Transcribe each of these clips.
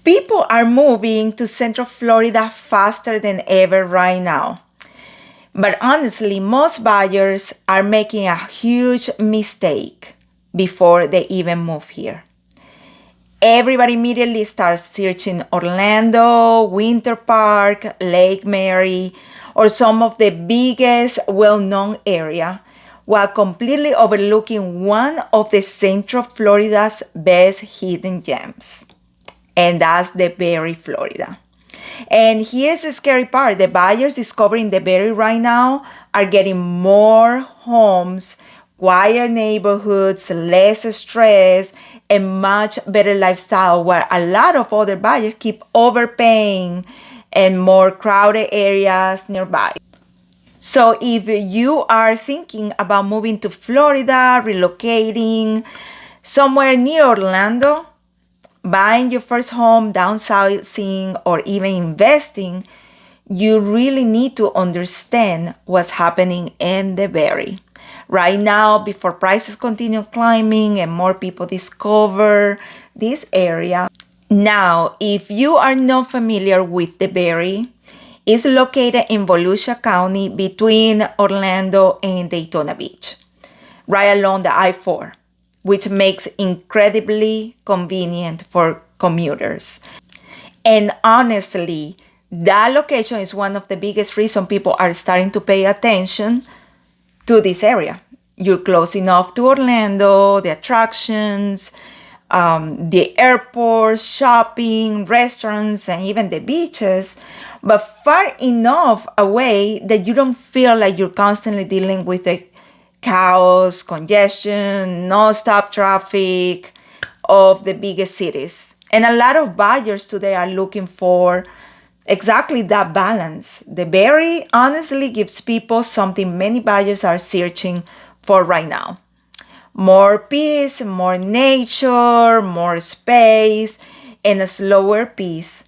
People are moving to Central Florida faster than ever right now. But honestly, most buyers are making a huge mistake before they even move here. Everybody immediately starts searching Orlando, Winter Park, Lake Mary, or some of the biggest well-known area, while completely overlooking one of the Central Florida's best hidden gems. And that's Debary, Florida. And here's the scary part. The buyers discovering Debary right now are getting more homes, quieter neighborhoods, less stress, and much better lifestyle, where a lot of other buyers keep overpaying and more crowded areas nearby. So if you are thinking about moving to Florida, relocating somewhere near Orlando, buying your first home, downsizing, or even investing, you really need to understand what's happening in the Debary. Right now, before prices continue climbing and more people discover this area. Now, if you are not familiar with the Debary, it's located in Volusia County between Orlando and Daytona Beach, right along the I-4, which makes incredibly convenient for commuters. And honestly, that location is one of the biggest reasons people are starting to pay attention to this area. You're close enough to Orlando, the attractions, the airports, shopping, restaurants, and even the beaches, but far enough away that you don't feel like you're constantly dealing with the chaos, congestion, non-stop traffic of the biggest cities. And a lot of buyers today are looking for exactly that balance. The Debary honestly gives people something many buyers are searching for right now. More peace, more nature, more space, and a slower pace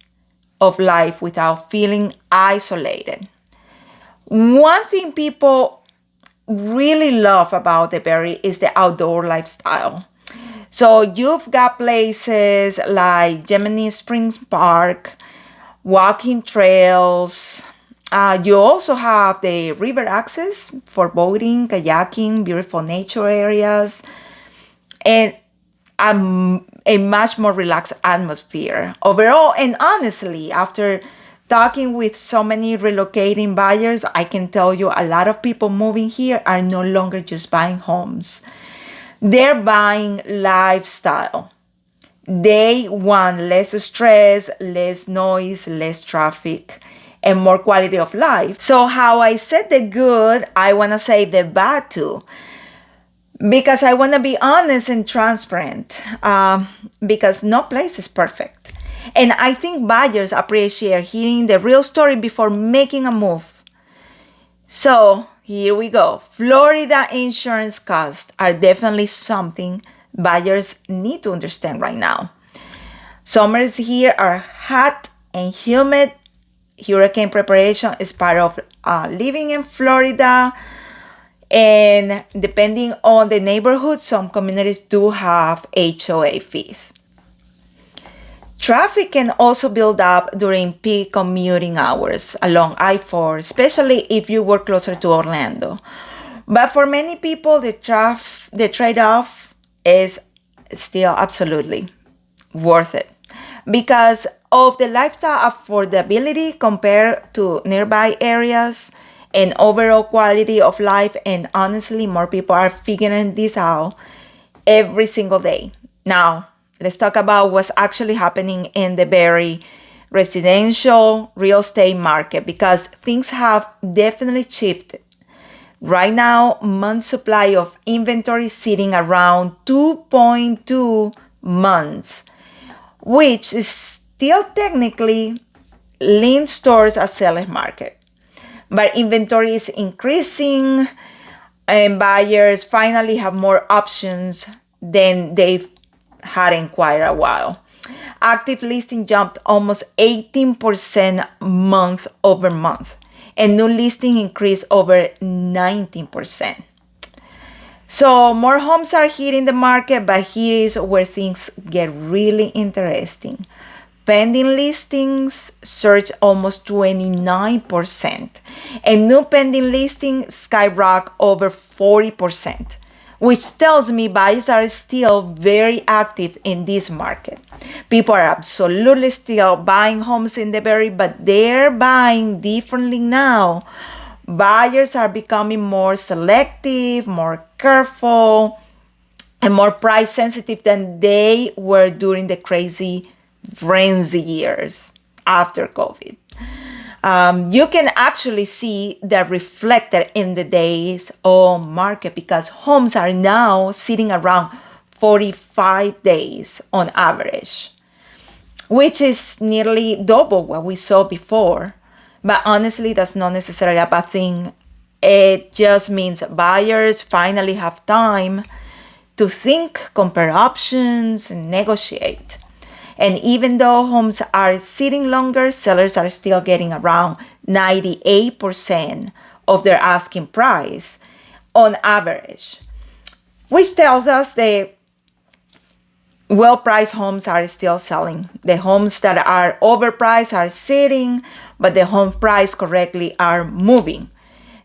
of life without feeling isolated. One thing people really love about the Debary is the outdoor lifestyle. So you've got places like Gemini Springs Park, walking trails. You also have the river access for boating, kayaking, beautiful nature areas, and a much more relaxed atmosphere overall. And honestly, after talking with so many relocating buyers, I can tell you a lot of people moving here are no longer just buying homes. They're buying lifestyle. They want less stress, less noise, less traffic, and more quality of life. So how I said the good, I want to say the bad too. Because I want to be honest and transparent, because no place is perfect. And I think buyers appreciate hearing the real story before making a move. So here we go. Florida insurance costs are definitely something buyers need to understand right now. Summers here are hot and humid. Hurricane preparation is part of living in Florida. And depending on the neighborhood, some communities do have HOA fees. Traffic can also build up during peak commuting hours along I-4, especially if you work closer to Orlando. But for many people, the trade-off is still absolutely worth it because of the lifestyle affordability compared to nearby areas and overall quality of life. And honestly, more people are figuring this out every single day. Now, let's talk about what's actually happening in the Debary residential real estate market, because things have definitely shifted. Right now, month supply of inventory sitting around 2.2 months, which is still technically leans towards a seller's market. But inventory is increasing and buyers finally have more options than they've had in quite a while. Active listing jumped almost 18% month over month, and new listing increased over 19%. So more homes are hitting the market, but here is where things get really interesting. pending listings surged almost 29%, and new pending listings skyrocketed over 40%, which tells me buyers are still very active in this market. People are absolutely still buying homes in Debary, but they're buying differently now. Buyers are becoming more selective, more careful, and more price sensitive than they were during the crazy frenzy years after COVID. You can actually see that reflected in the days on market because homes are now sitting around 45 days on average, which is nearly double what we saw before. But honestly, that's not necessarily a bad thing. It just means buyers finally have time to think, compare options, and negotiate. And even though homes are sitting longer, sellers are still getting around 98% of their asking price on average, which tells us the well-priced homes are still selling. The homes that are overpriced are sitting, but the home priced correctly are moving.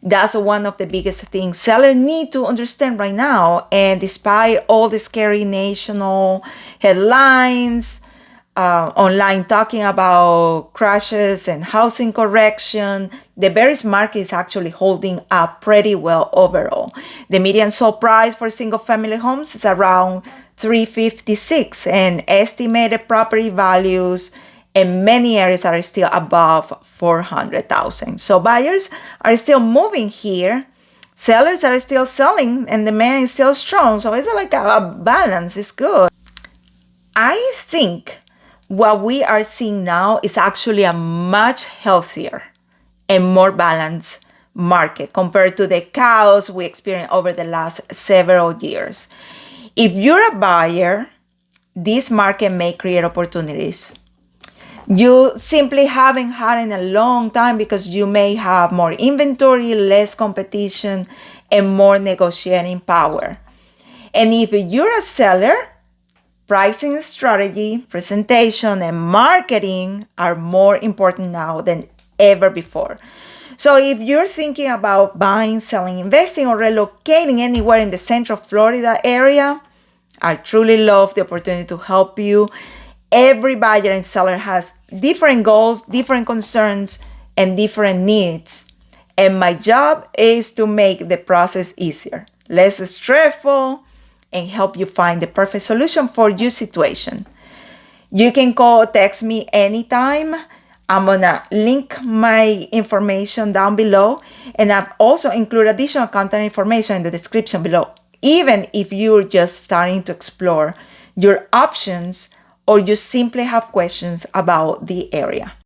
That's one of the biggest things sellers need to understand right now. And despite all the scary national headlines, online talking about crashes and housing correction, the Debary's market is actually holding up pretty well overall. The median sold price for single-family homes is around $356, and estimated property values in many areas are still above $400,000. So buyers are still moving here. Sellers are still selling, and demand is still strong. So it's like a balance. It's good. I think what we are seeing now is actually a much healthier and more balanced market compared to the chaos we experienced over the last several years. If you're a buyer, this market may create opportunities you simply haven't had in a long time because you may have more inventory, less competition, and more negotiating power. And if you're a seller, pricing strategy, presentation, and marketing are more important now than ever before. So if you're thinking about buying, selling, investing, or relocating anywhere in the Central Florida area, I truly love the opportunity to help you. Every buyer and seller has different goals, different concerns, and different needs. And my job is to make the process easier, less stressful, and help you find the perfect solution for your situation. You can call or text me anytime. I'm gonna link my information down below, and I've also included additional contact information in the description below. Even if you're just starting to explore your options or you simply have questions about the area.